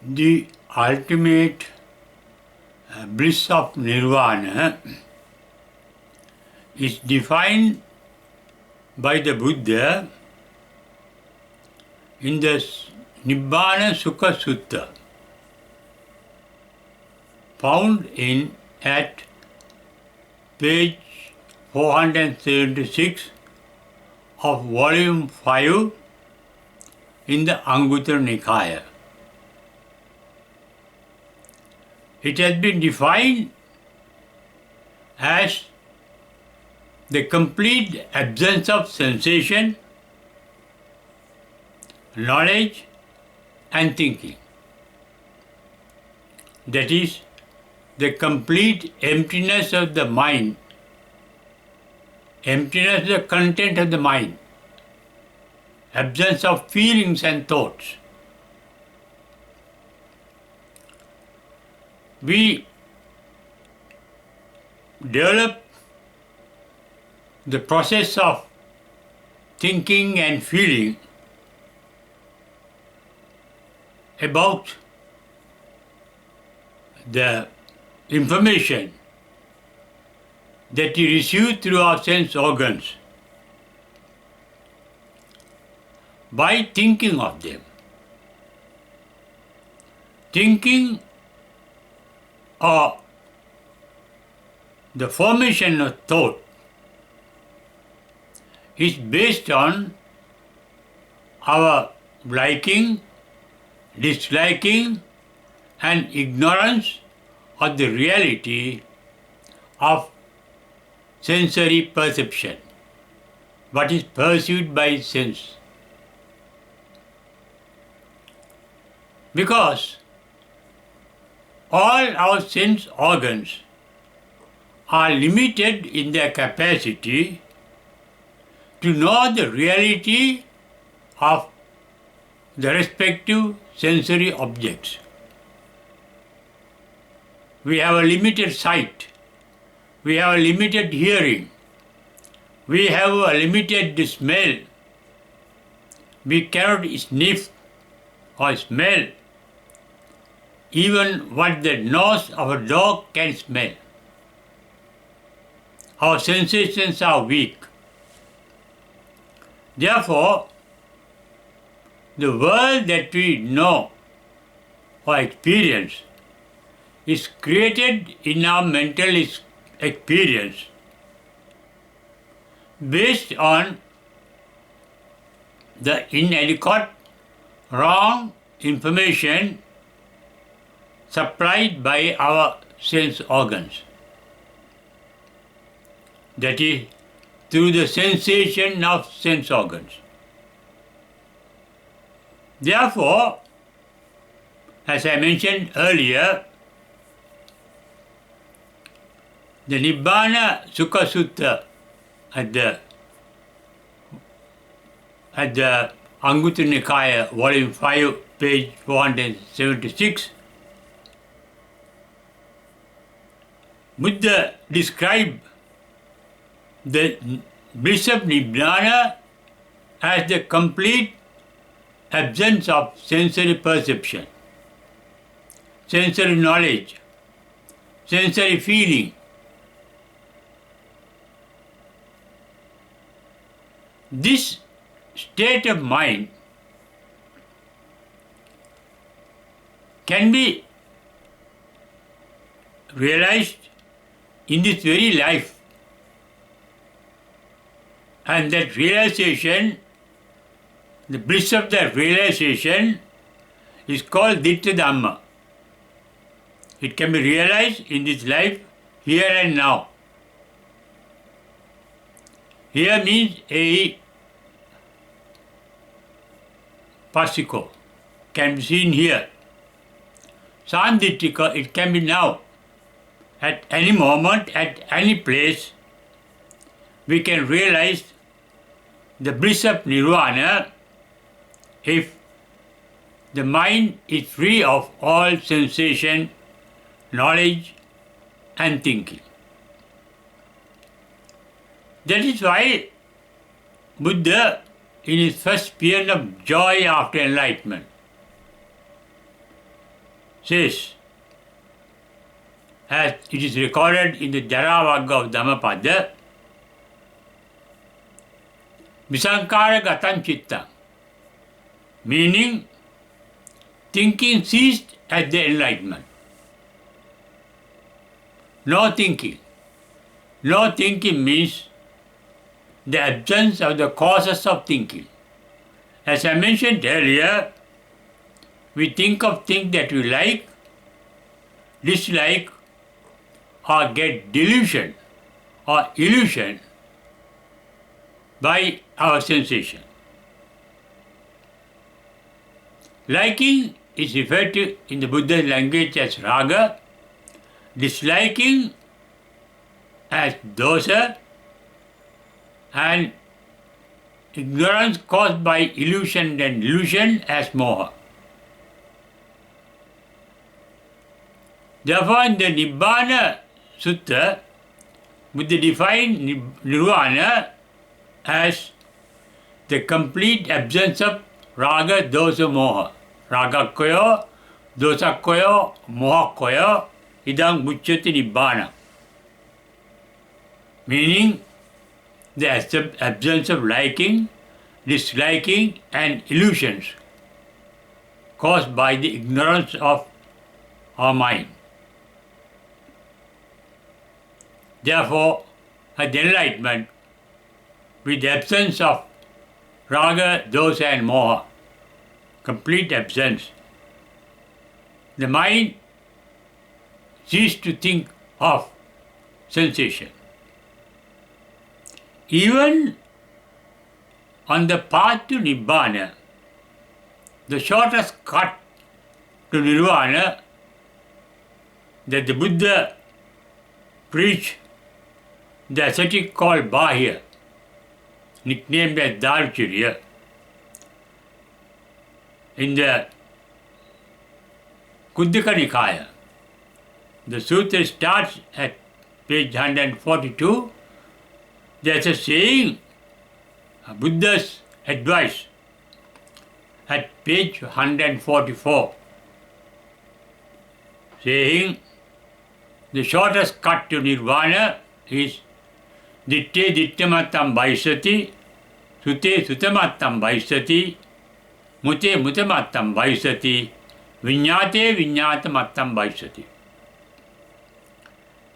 The ultimate bliss of Nirvana is defined by the Buddha in the Nibbana Sukha Sutta, found at page 476 of volume 5 in the Anguttara Nikaya. It has been defined as the complete absence of sensation, knowledge and thinking. That is, the complete emptiness of the mind, emptiness of the content of the mind, absence of feelings and thoughts. We develop the process of thinking and feeling about the information that we receive through our sense organs by thinking of them. Thinking or the formation of thought is based on our liking, disliking and ignorance of the reality of sensory perception, what is perceived by sense. Because all our sense organs are limited in their capacity to know the reality of the respective sensory objects. We have a limited sight, we have a limited hearing, we have a limited smell. We cannot sniff or smell even what the nose of a dog can smell. Our sensations are weak. Therefore, the world that we know or experience is created in our mental experience based on the inadequate, wrong information supplied by our sense organs. That is, through the sensation of sense organs. Therefore, as I mentioned earlier, the Nibbana Sukha Sutta at the Anguttara Nikaya, volume 5, page 476, Buddha described the bliss of Nibbana as the complete absence of sensory perception, sensory knowledge, sensory feeling. This state of mind can be realized in this very life, and that realization, the bliss of that realization, is called Ditta Dhamma. It can be realized in this life, here and now. Here means a Pasiko, can be seen here. Sandittika, it can be now. At any moment, at any place, we can realize the bliss of Nirvana if the mind is free of all sensation, knowledge and thinking. That is why Buddha, in his first period of joy after enlightenment, says, as it is recorded in the Jaravagga of Dhammapada, Visankara Gatan Chitta, meaning thinking ceased at the enlightenment. No thinking. No thinking means the absence of the causes of thinking. As I mentioned earlier, we think of things that we like, dislike, or get delusion or illusion by our sensation. Liking is referred to in the Buddha's language as raga, disliking as dosa, and ignorance caused by illusion and delusion as moha. Therefore, in the Nibbana Sutta, Buddha defined Nirvana as the complete absence of raga, dosa, moha. Raga koyo, dosa koyo, moha koyo, idang muchyati Nibbana. Meaning, the absence of liking, disliking, and illusions caused by the ignorance of our mind. Therefore, at the enlightenment, with the absence of raga, dosa, and moha, complete absence, the mind ceased to think of sensation. Even on the path to Nibbana, the shortest cut to Nirvana that the Buddha preached, the ascetic called Bahya, nicknamed as Dharcharya, in the Kuddaka Nikaya. The sutra starts at page 142. There's a saying, Buddha's advice, at page 144, saying, the shortest cut to Nirvana is Ditte Dittamatam Vaisati, Sute Sutamatam Vaisati, Mute Mutamatam Vaisati, Vinyate Vinyatamatam Vaisati.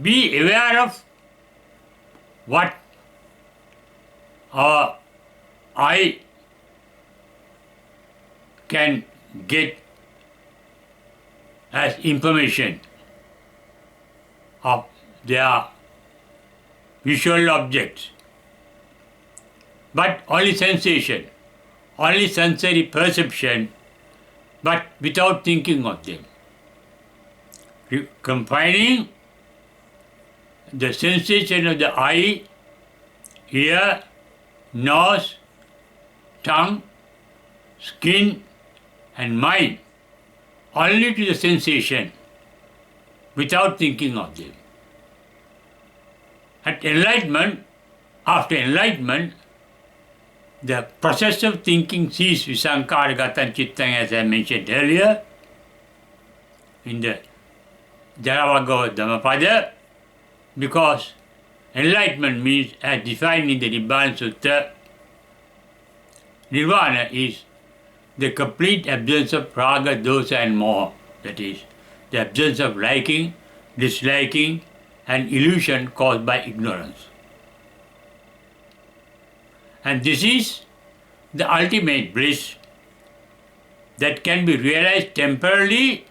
Be aware of what our eye can get as information of their visual objects, but only sensation, only sensory perception, but without thinking of them. Confining the sensation of the eye, ear, nose, tongue, skin, and mind only to the sensation without thinking of them. At enlightenment, after enlightenment, the process of thinking ceases, visankara gatan chittang, as I mentioned earlier, in the Jaravagga Dhammapada, because enlightenment means, as defined in the Nibbana Sutta, Nirvana is the complete absence of raga, dosa, and moha, that is, the absence of liking, disliking, and illusion caused by ignorance. And this is the ultimate bliss that can be realized temporarily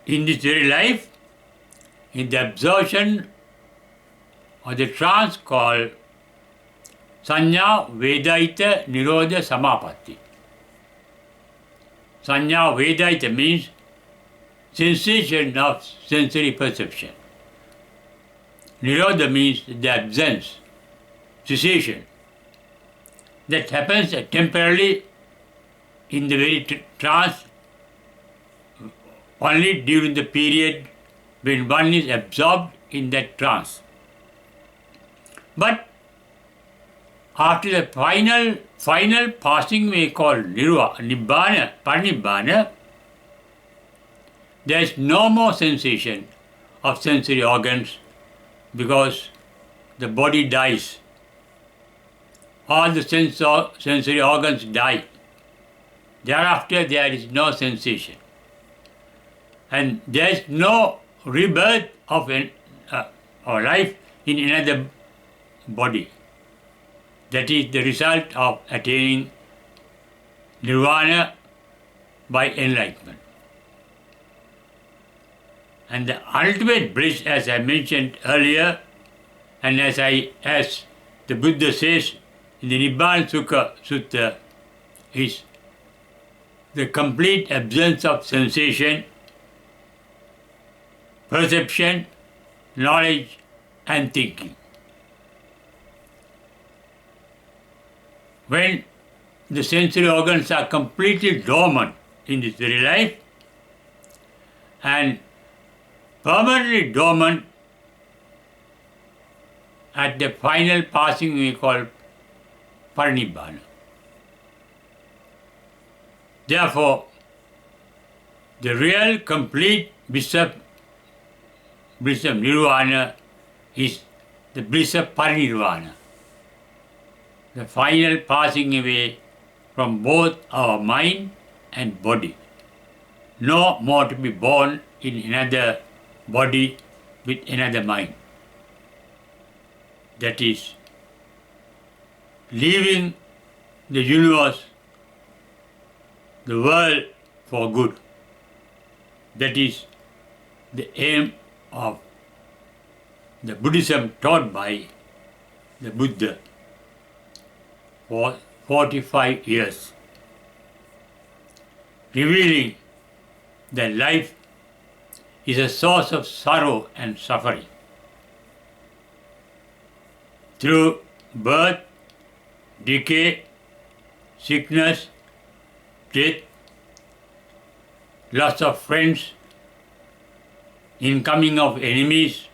in this very life, in the absorption or the trance called Sanya Vedaita Nirodha Samapatti. Sanya Vedaita means sensation of sensory perception. Nirodha means the absence, cessation, that happens temporarily in the very trance only during the period when one is absorbed in that trance. But after the final passing away called Nibbana, Parinibbana, there is no more sensation of sensory organs because the body dies. All the sensory organs die. Thereafter there is no sensation. And there is no rebirth of or life in another body. That is the result of attaining Nirvana by enlightenment. And the ultimate bliss, as I mentioned earlier, and as the Buddha says in the Nibbana Sutta, is the complete absence of sensation, perception, knowledge, and thinking. When the sensory organs are completely dormant in this very life and permanently dormant at the final passing we call parinibbana. Therefore, the real complete bliss of Nirvana is the bliss of parinirvana, the final passing away from both our mind and body. No more to be born in another body with another mind. That is, leaving the universe, the world for good. That is the aim of the Buddhism taught by the Buddha for 45 years, revealing that life is a source of sorrow and suffering. Through birth, decay, sickness, death, loss of friends, incoming of enemies,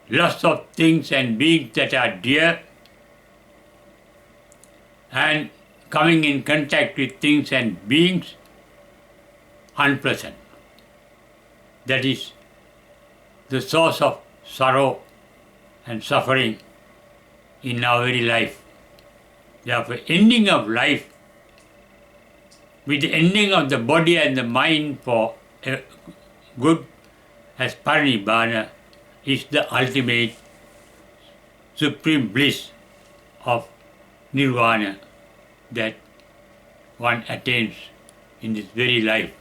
loss of things and beings that are dear, and coming in contact with things and beings unpleasant. That is the source of sorrow and suffering in our very life. Therefore, ending of life with the ending of the body and the mind for good as parinibbana is the ultimate supreme bliss of Nirvana that one attains in this very life.